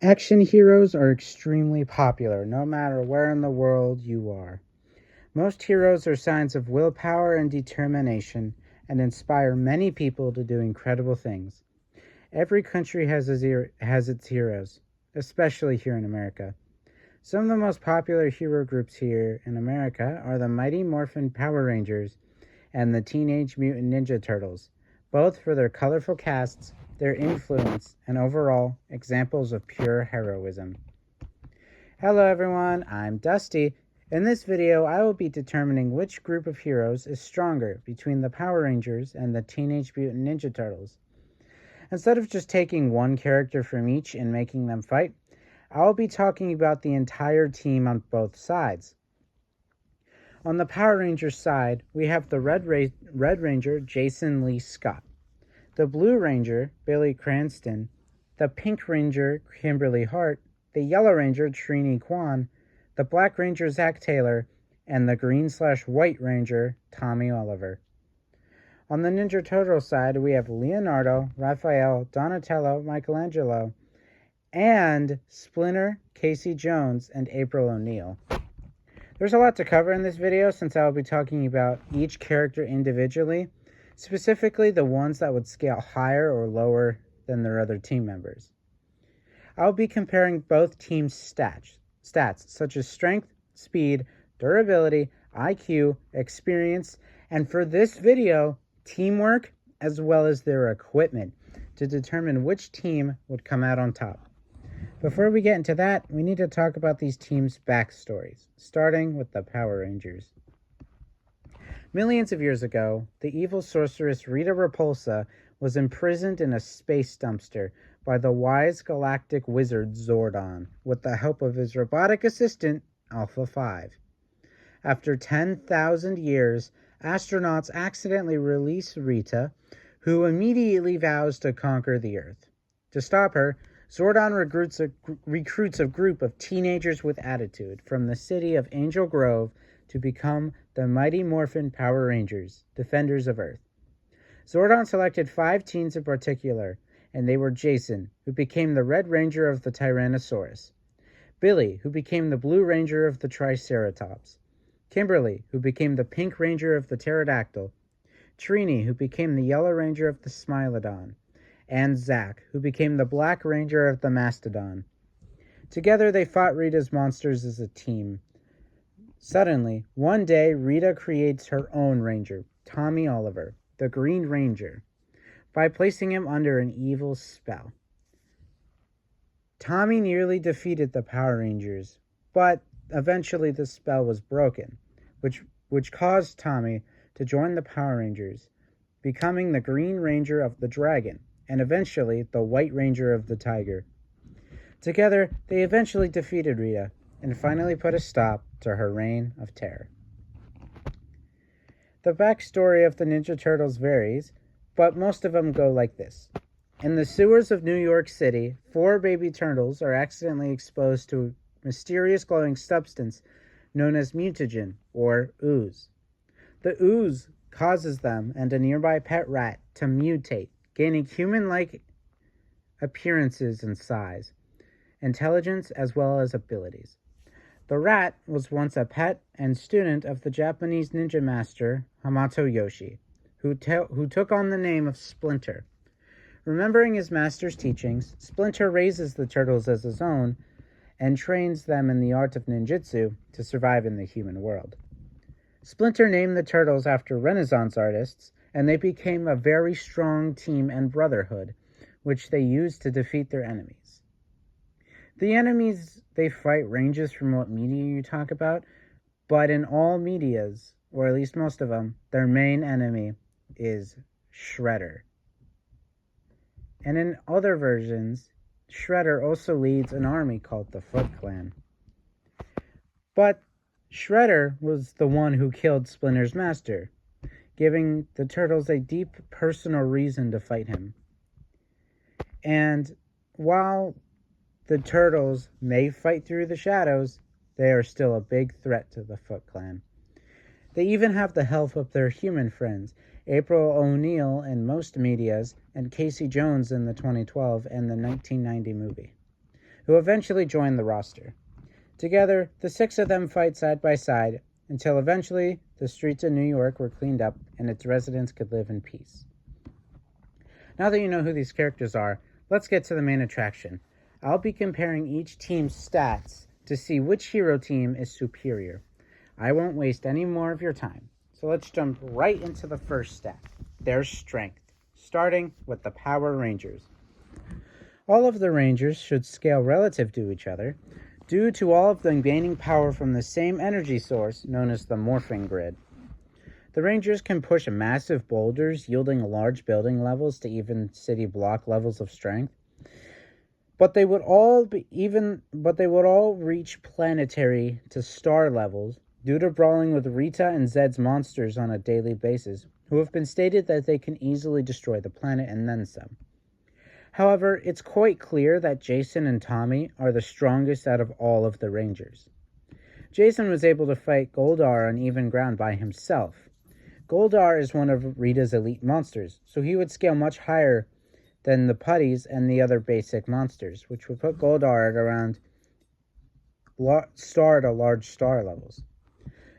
Action heroes are extremely popular, no matter where in the world you are. Most heroes are signs of willpower and determination and inspire many people to do incredible things. Every country has its heroes, especially here in America. Some of the most popular hero groups here in America are the Mighty Morphin Power Rangers and the Teenage Mutant Ninja Turtles, both for their colorful casts, their influence, and overall examples of pure heroism. Hello everyone, I'm Dusty. In this video, I will be determining which group of heroes is stronger between the Power Rangers and the Teenage Mutant Ninja Turtles. Instead of just taking one character from each and making them fight, I'll be talking about the entire team on both sides. On the Power Rangers side, we have the Red Ranger, Jason Lee Scott, the Blue Ranger, Billy Cranston, the Pink Ranger, Kimberly Hart, the Yellow Ranger, Trini Kwan, the Black Ranger, Zach Taylor, and the Green/White Ranger, Tommy Oliver. On the Ninja Turtle side, we have Leonardo, Raphael, Donatello, Michelangelo, and Splinter, Casey Jones, and April O'Neil. There's a lot to cover in this video since I will be talking about each character individually, specifically the ones that would scale higher or lower than their other team members. I'll be comparing both teams' stats such as strength, speed, durability, IQ, experience, and for this video, teamwork, as well as their equipment to determine which team would come out on top. Before we get into that, we need to talk about these teams' backstories, starting with the Power Rangers. Millions of years ago, the evil sorceress Rita Repulsa was imprisoned in a space dumpster by the wise galactic wizard Zordon with the help of his robotic assistant, Alpha 5. After 10,000 years, astronauts accidentally release Rita, who immediately vows to conquer the Earth. To stop her, Zordon recruits a group of teenagers with attitude from the city of Angel Grove to become the Mighty Morphin Power Rangers, Defenders of Earth. Zordon selected 5 teens in particular, and they were Jason, who became the Red Ranger of the Tyrannosaurus, Billy, who became the Blue Ranger of the Triceratops, Kimberly, who became the Pink Ranger of the Pterodactyl, Trini, who became the Yellow Ranger of the Smilodon, and Zach, who became the Black Ranger of the Mastodon. Together they fought Rita's monsters as a team. Suddenly, one day, Rita creates her own ranger, Tommy Oliver, the Green Ranger, by placing him under an evil spell. Tommy nearly defeated the Power Rangers, but eventually the spell was broken, which caused Tommy to join the Power Rangers, becoming the Green Ranger of the Dragon, and eventually the White Ranger of the Tiger. Together, they eventually defeated Rita, and finally put a stop to her reign of terror. The backstory of the Ninja Turtles varies, but most of them go like this. In the sewers of New York City, 4 baby turtles are accidentally exposed to a mysterious glowing substance known as mutagen, or ooze. The ooze causes them and a nearby pet rat to mutate, gaining human-like appearances and size, intelligence, as well as abilities. The rat was once a pet and student of the Japanese ninja master Hamato Yoshi, who took on the name of Splinter. Remembering his master's teachings, Splinter raises the turtles as his own and trains them in the art of ninjutsu to survive in the human world. Splinter named the turtles after Renaissance artists, and they became a very strong team and brotherhood, which they used to defeat their enemies. The enemies they fight ranges from what media you talk about, but in all medias, or at least most of them, their main enemy is Shredder. And in other versions, Shredder also leads an army called the Foot Clan. But Shredder was the one who killed Splinter's master, giving the turtles a deep personal reason to fight him. And while the turtles may fight through the shadows, they are still a big threat to the Foot Clan. They even have the help of their human friends, April O'Neil in most medias, and Casey Jones in the 2012 and the 1990 movie. who eventually join the roster. Together, the 6 of them fight side by side until eventually the streets of New York were cleaned up and its residents could live in peace. Now that you know who these characters are, let's get to the main attraction. I'll be comparing each team's stats to see which hero team is superior. I won't waste any more of your time, so let's jump right into the first stat, their strength, starting with the Power Rangers. All of the Rangers should scale relative to each other, due to all of them gaining power from the same energy source known as the morphing grid. The Rangers can push massive boulders, yielding large building levels to even city block levels of strength. But they would all reach planetary to star levels due to brawling with Rita and Zed's monsters on a daily basis, who have been stated that they can easily destroy the planet and then some. However, it's quite clear that Jason and Tommy are the strongest out of all of the Rangers. Jason was able to fight Goldar on even ground by himself. Goldar is one of Rita's elite monsters, so he would scale much higher than the putties and the other basic monsters, which would put Goldar at around large star levels.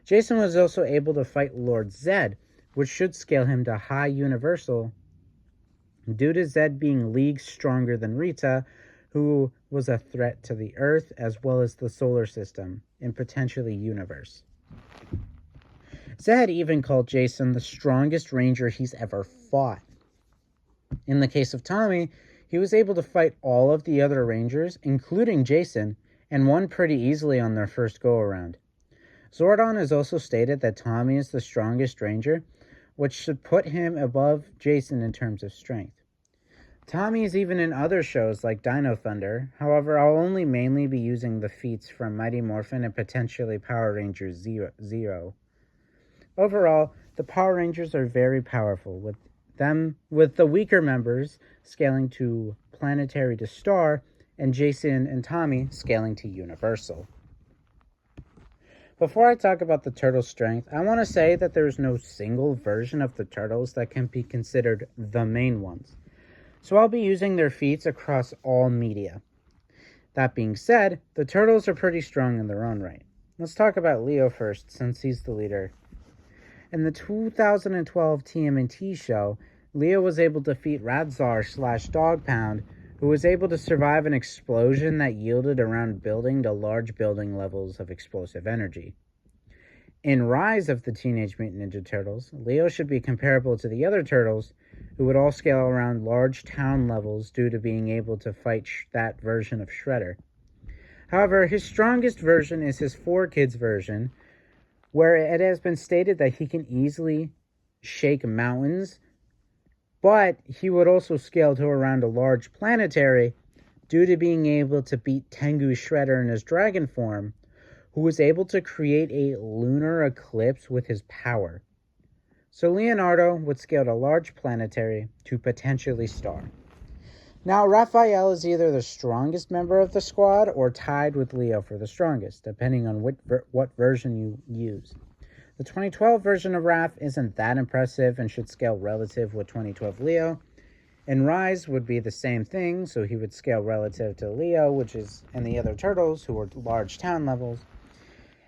Jason was also able to fight Lord Zed, which should scale him to high universal due to Zed being leagues stronger than Rita, who was a threat to the Earth as well as the solar system and potentially universe. Zed even called Jason the strongest ranger he's ever fought. In the case of Tommy, he was able to fight all of the other rangers, including Jason, and won pretty easily on their first go-around. Zordon has also stated that Tommy is the strongest ranger, which should put him above Jason in terms of strength. Tommy is even in other shows like Dino Thunder, however I'll only mainly be using the feats from Mighty Morphin and potentially Power Rangers Zero. Overall, the Power Rangers are very powerful, with the weaker members scaling to planetary to star, and Jason and Tommy scaling to universal. Before I talk about the Turtles' strength, I want to say that there is no single version of the Turtles that can be considered the main ones. So I'll be using their feats across all media. That being said, the Turtles are pretty strong in their own right. Let's talk about Leo first, since he's the leader. In the 2012 TMNT show, Leo was able to defeat Radzar/Dog Pound, who was able to survive an explosion that yielded around building to large building levels of explosive energy. In Rise of the Teenage Mutant Ninja Turtles, Leo should be comparable to the other Turtles, who would all scale around large town levels due to being able to fight that version of Shredder. However, his strongest version is his 4Kids version, where it has been stated that he can easily shake mountains, but he would also scale to around a large planetary due to being able to beat Tengu Shredder in his dragon form, who was able to create a lunar eclipse with his power. So Leonardo would scale to large planetary to potentially star. Now, Raphael is either the strongest member of the squad or tied with Leo for the strongest, depending on what version you use. The 2012 version of Raph isn't that impressive and should scale relative with 2012 Leo. And Rise would be the same thing, so he would scale relative to Leo, and the other Turtles, who were large town levels.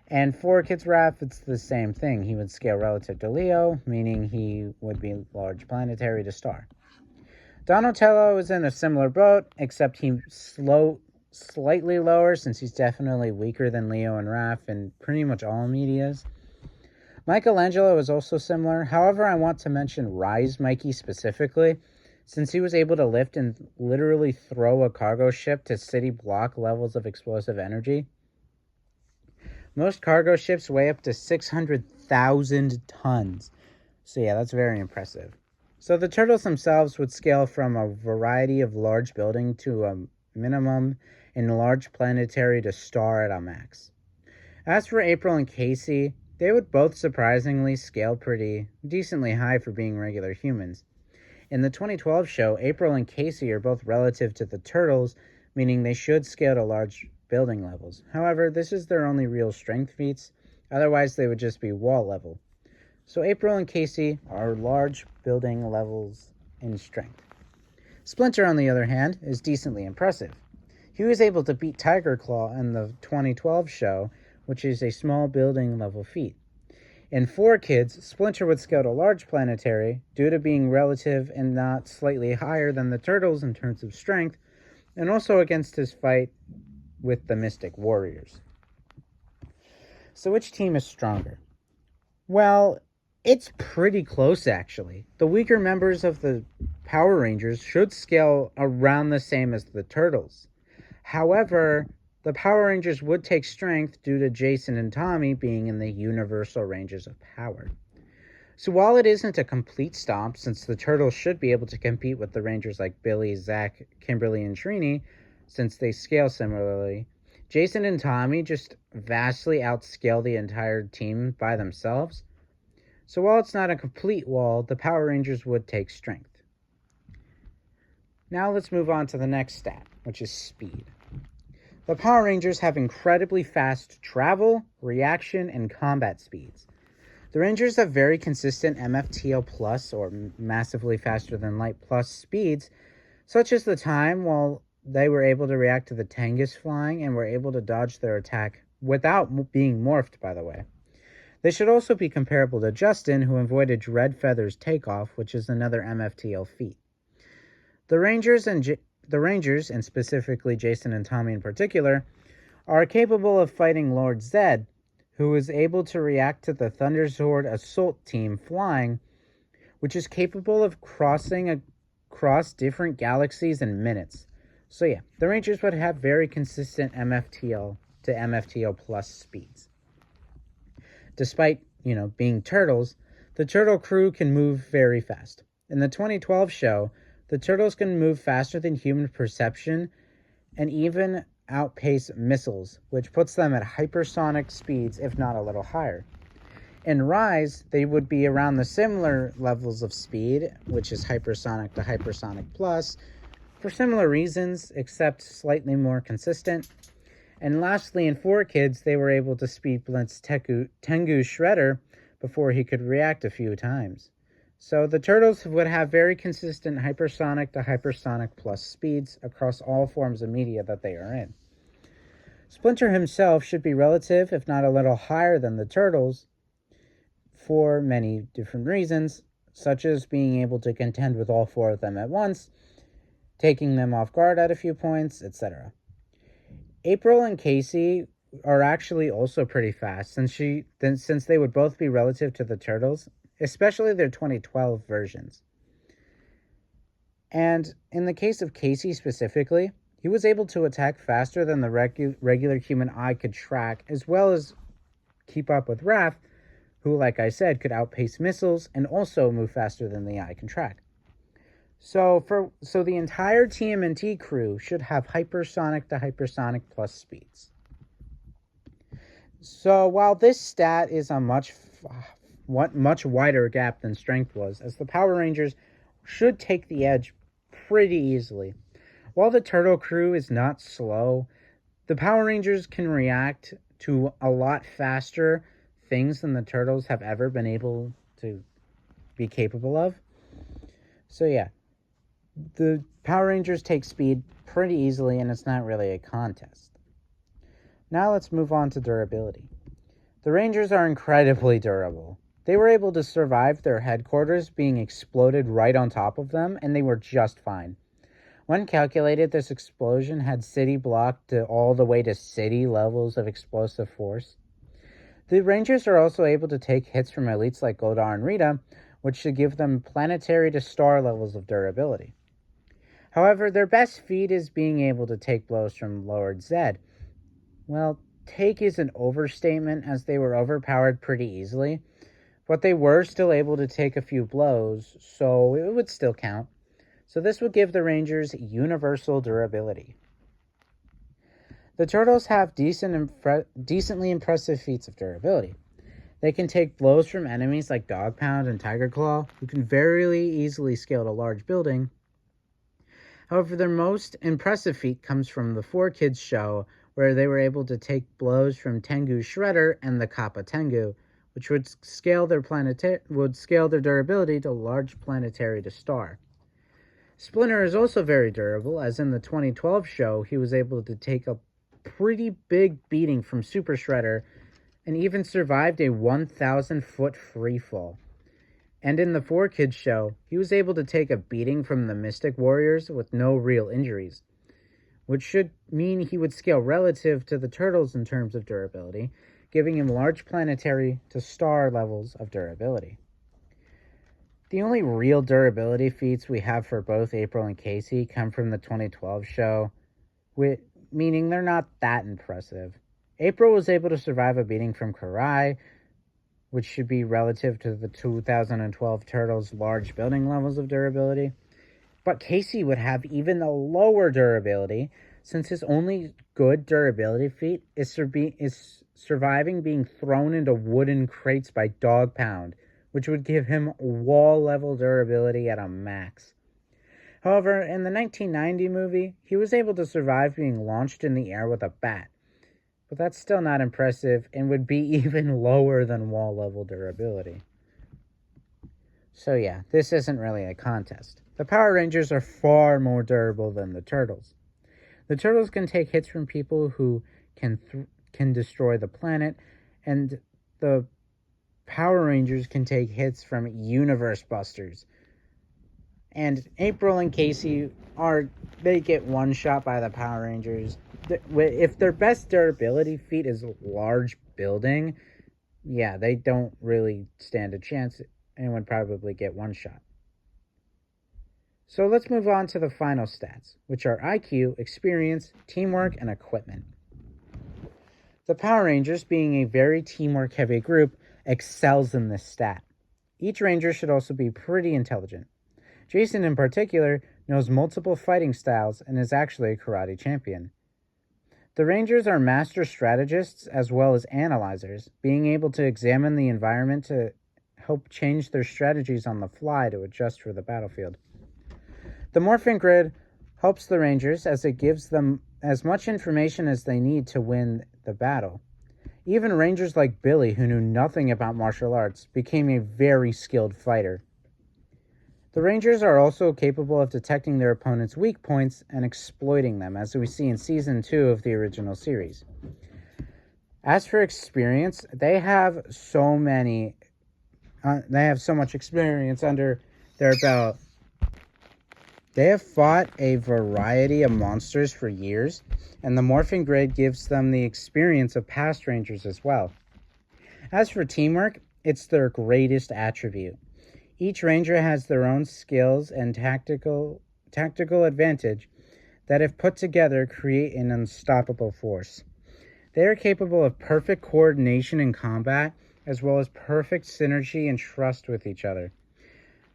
And 4Kids Raph, it's the same thing. He would scale relative to Leo, meaning he would be large planetary to star. Donatello is in a similar boat, except he's slightly lower, since he's definitely weaker than Leo and Raph in pretty much all medias. Michelangelo is also similar. However, I want to mention Rise Mikey specifically, since he was able to lift and literally throw a cargo ship to city block levels of explosive energy. Most cargo ships weigh up to 600,000 tons. So yeah, that's very impressive. So the Turtles themselves would scale from a variety of large building to a minimum and large planetary to star at a max. As for April and Casey, they would both surprisingly scale pretty decently high for being regular humans. In the 2012 show, April and Casey are both relative to the Turtles, meaning they should scale to large building levels. However, this is their only real strength feats, otherwise they would just be wall level. So April and Casey are large building levels in strength. Splinter, on the other hand, is decently impressive. He was able to beat Tiger Claw in the 2012 show, which is a small building level feat. In 4Kids, Splinter would scale a large planetary due to being relative and not slightly higher than the Turtles in terms of strength, and also against his fight with the Mystic Warriors. So which team is stronger? Well, it's pretty close actually. The weaker members of the Power Rangers should scale around the same as the Turtles. However, the Power Rangers would take strength due to Jason and Tommy being in the universal ranges of power. So while it isn't a complete stomp, since the Turtles should be able to compete with the Rangers like Billy, Zach, Kimberly, and Trini, since they scale similarly, Jason and Tommy just vastly outscale the entire team by themselves. So while it's not a complete wall, the Power Rangers would take strength. Now let's move on to the next stat, which is speed. The Power Rangers have incredibly fast travel, reaction, and combat speeds. The Rangers have very consistent MFTL plus, or massively faster than light plus speeds, such as the time while they were able to react to the Tengus flying and were able to dodge their attack without being morphed, by the way. They should also be comparable to Justin, who avoided Red Feather's takeoff, which is another MFTL feat. The Rangers, and specifically Jason and Tommy in particular, are capable of fighting Lord Zedd, who is able to react to the Thunderzord assault team flying, which is capable of crossing across different galaxies in minutes. So yeah, the Rangers would have very consistent MFTL to MFTL plus speeds. Despite, being turtles, the turtle crew can move very fast. In the 2012 show, the turtles can move faster than human perception and even outpace missiles, which puts them at hypersonic speeds, if not a little higher. In Rise, they would be around the similar levels of speed, which is hypersonic to hypersonic plus, for similar reasons, except slightly more consistent. And lastly, in 4Kids, they were able to speed blitz Tengu's Shredder before he could react a few times. So the Turtles would have very consistent hypersonic to hypersonic plus speeds across all forms of media that they are in. Splinter himself should be relative, if not a little higher than the Turtles, for many different reasons, such as being able to contend with all four of them at once, taking them off guard at a few points, etc. April and Casey are actually also pretty fast, since they would both be relative to the Turtles, especially their 2012 versions. And in the case of Casey specifically, he was able to attack faster than the regular human eye could track, as well as keep up with Raph, who, like I said, could outpace missiles and also move faster than the eye can track. So the entire TMNT crew should have hypersonic to hypersonic plus speeds. So while this stat is a much wider gap than strength was, as the Power Rangers should take the edge pretty easily. While the Turtle crew is not slow, the Power Rangers can react to a lot faster things than the Turtles have ever been able to be capable of. So yeah, the Power Rangers take speed pretty easily, and it's not really a contest. Now let's move on to durability. The Rangers are incredibly durable. They were able to survive their headquarters being exploded right on top of them, and they were just fine. When calculated, this explosion had city blocked all the way to city levels of explosive force. The Rangers are also able to take hits from elites like Goldar and Rita, which should give them planetary to star levels of durability. However, their best feat is being able to take blows from Lord Zedd. Well, take is an overstatement, as they were overpowered pretty easily, but they were still able to take a few blows, so it would still count. So this would give the Rangers universal durability. The Turtles have decently impressive feats of durability. They can take blows from enemies like Dog Pound and Tiger Claw, who can very easily scale a large building. However, their most impressive feat comes from the 4Kids show, where they were able to take blows from Tengu's Shredder and the Kappa Tengu, which would scale their durability to large planetary to star. Splinter is also very durable, as in the 2012 show, he was able to take a pretty big beating from Super Shredder and even survived a 1,000-foot free fall. And in the 4Kids show, he was able to take a beating from the Mystic Warriors with no real injuries, which should mean he would scale relative to the Turtles in terms of durability, giving him large planetary to star levels of durability. The only real durability feats we have for both April and Casey come from the 2012 show, meaning they're not that impressive. April was able to survive a beating from Karai, which should be relative to the 2012 Turtles' large building levels of durability. But Casey would have even a lower durability, since his only good durability feat is surviving being thrown into wooden crates by Dog Pound, which would give him wall-level durability at a max. However, in the 1990 movie, he was able to survive being launched in the air with a bat, but that's still not impressive and would be even lower than wall-level durability. So yeah, this isn't really a contest. The Power Rangers are far more durable than the Turtles. The Turtles can take hits from people who can destroy the planet, and the Power Rangers can take hits from Universe Busters. And April and Casey they get one shot by the Power Rangers. If their best durability feat is large building, yeah, they don't really stand a chance and would probably get one shot. So let's move on to the final stats, which are IQ, experience, teamwork, and equipment. The Power Rangers, being a very teamwork-heavy group, excels in this stat. Each Ranger should also be pretty intelligent. Jason, in particular, knows multiple fighting styles and is actually a karate champion. The Rangers are master strategists as well as analyzers, being able to examine the environment to help change their strategies on the fly to adjust for the battlefield. The morphing grid helps the Rangers as it gives them as much information as they need to win the battle. Even Rangers like Billy, who knew nothing about martial arts, became a very skilled fighter. The Rangers are also capable of detecting their opponent's weak points and exploiting them, as we see in Season 2 of the original series. As for experience, they have so much experience under their belt. They have fought a variety of monsters for years, and the morphing grid gives them the experience of past Rangers as well. As for teamwork, it's their greatest attribute. Each Ranger has their own skills and tactical advantage that, if put together, create an unstoppable force. They are capable of perfect coordination in combat, as well as perfect synergy and trust with each other.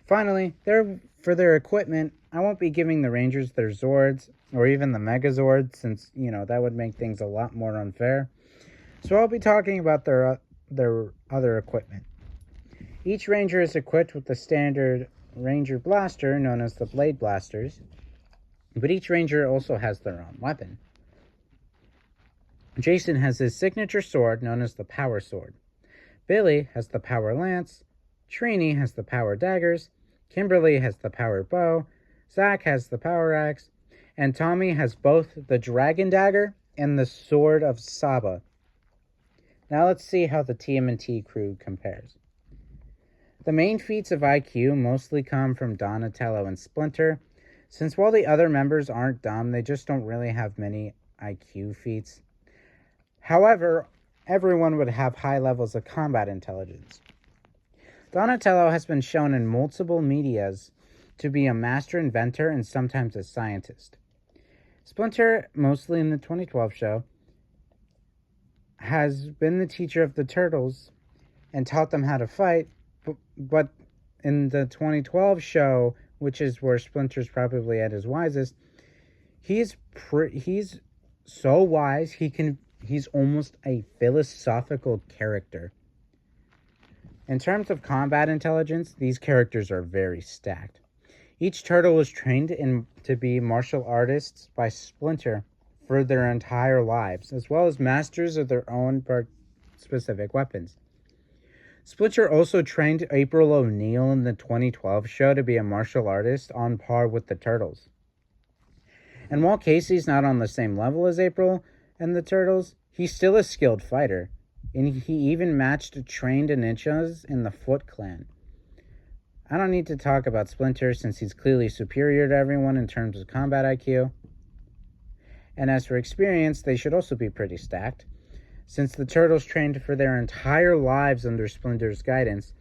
Finally, for their equipment, I won't be giving the Rangers their Zords, or even the Megazords, since, that would make things a lot more unfair. So I'll be talking about their other equipment. Each Ranger is equipped with the standard Ranger blaster, known as the Blade Blasters, but each Ranger also has their own weapon. Jason has his signature sword, known as the Power Sword. Billy has the Power Lance. Trini has the Power Daggers. Kimberly has the Power Bow. Zach has the Power Axe. And Tommy has both the Dragon Dagger and the Sword of Saba. Now let's see how the TMNT crew compares. The main feats of IQ mostly come from Donatello and Splinter, since while the other members aren't dumb, they just don't really have many IQ feats. However, everyone would have high levels of combat intelligence. Donatello has been shown in multiple medias to be a master inventor and sometimes a scientist. Splinter, mostly in the 2012 show, has been the teacher of the Turtles and taught them how to fight, but in the 2012 show, which is where Splinter's probably at his wisest, he's so wise he's almost a philosophical character. In terms of combat intelligence, these characters are very stacked. Each turtle was trained to be martial artists by Splinter for their entire lives, as well as masters of their own specific weapons. Splinter also trained April O'Neil in the 2012 show to be a martial artist on par with the Turtles. And while Casey's not on the same level as April and the Turtles, he's still a skilled fighter, and he even matched trained ninjas in the Foot Clan. I don't need to talk about Splinter since he's clearly superior to everyone in terms of combat IQ. And as for experience, they should also be pretty stacked, since the Turtles trained for their entire lives under Splinter's guidance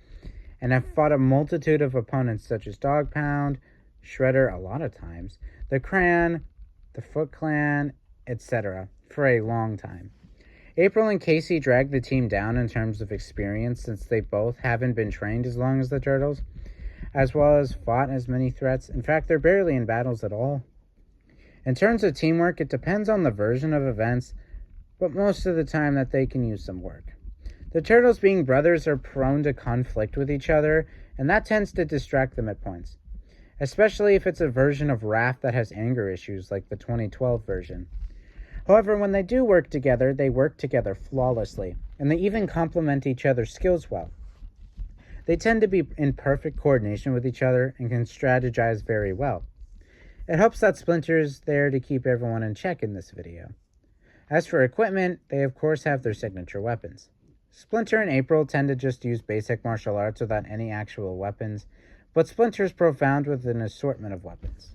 and have fought a multitude of opponents such as Dog Pound, Shredder a lot of times, the Cran, the Foot Clan, etc. for a long time. April and Casey dragged the team down in terms of experience since they both haven't been trained as long as the Turtles, as well as fought as many threats. In fact, they're barely in battles at all. In terms of teamwork, it depends on the version of events, but most of the time that they can use some work. The Turtles, being brothers, are prone to conflict with each other, and that tends to distract them at points, especially if it's a version of Raph that has anger issues like the 2012 version. However, when they do work together, they work together flawlessly, and they even complement each other's skills well. They tend to be in perfect coordination with each other and can strategize very well. It helps that Splinter's there to keep everyone in check in this video. As for equipment, they of course have their signature weapons. Splinter and April tend to just use basic martial arts without any actual weapons, but Splinter's profound with an assortment of weapons.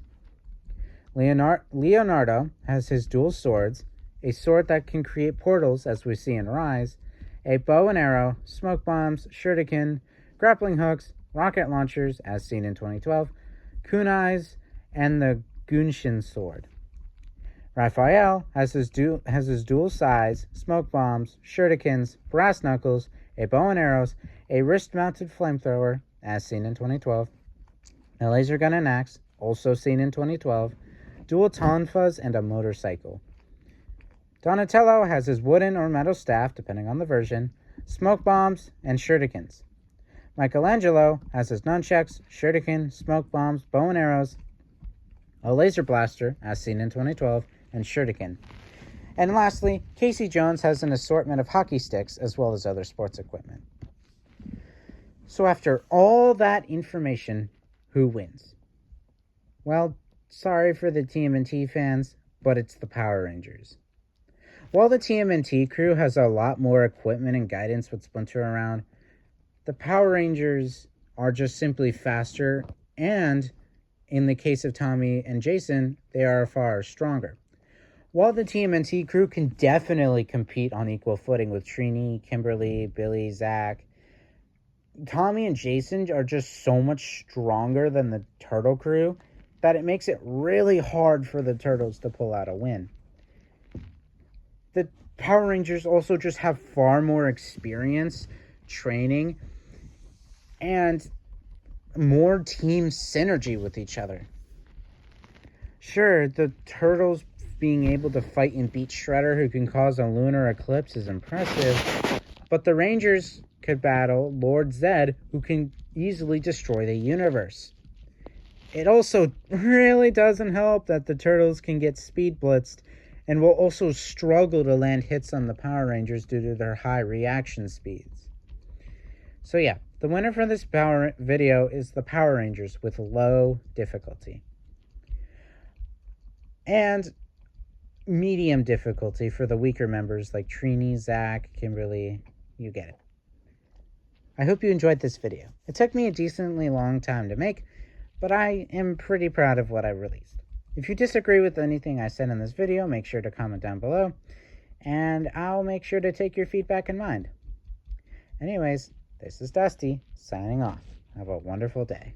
Leonardo has his dual swords, a sword that can create portals as we see in Rise, a bow and arrow, smoke bombs, shuriken, grappling hooks, rocket launchers as seen in 2012, kunais, and the Gunshin sword. Raphael has his dual size, smoke bombs, shurikens, brass knuckles, a bow and arrows, a wrist-mounted flamethrower, as seen in 2012, a laser gun and axe, also seen in 2012, dual tonfas, and a motorcycle. Donatello has his wooden or metal staff, depending on the version, smoke bombs, and shurikens. Michelangelo has his nunchucks, shuriken, smoke bombs, bow and arrows, a laser blaster, as seen in 2012, and shuriken. And lastly, Casey Jones has an assortment of hockey sticks as well as other sports equipment. So after all that information, who wins? Well, sorry for the TMNT fans, but it's the Power Rangers. While the TMNT crew has a lot more equipment and guidance with Splinter around, the Power Rangers are just simply faster, and in the case of Tommy and Jason, they are far stronger. While the TMNT crew can definitely compete on equal footing with Trini, Kimberly, Billy, Zach, Tommy and Jason are just so much stronger than the Turtle crew that it makes it really hard for the Turtles to pull out a win. The Power Rangers also just have far more experience, training, and more team synergy with each other. Sure, the Turtles being able to fight and beat Shredder, who can cause a lunar eclipse, is impressive, but the Rangers could battle Lord Zed, who can easily destroy the universe. It also really doesn't help that the Turtles can get speed blitzed and will also struggle to land hits on the Power Rangers due to their high reaction speeds. So yeah, the winner for this video is the Power Rangers with low difficulty. And medium difficulty for the weaker members like Trini, Zach, Kimberly, you get it. I hope you enjoyed this video. It took me a decently long time to make, but I am pretty proud of what I released. If you disagree with anything I said in this video, make sure to comment down below, and I'll make sure to take your feedback in mind. Anyways, this is Dusty, signing off. Have a wonderful day.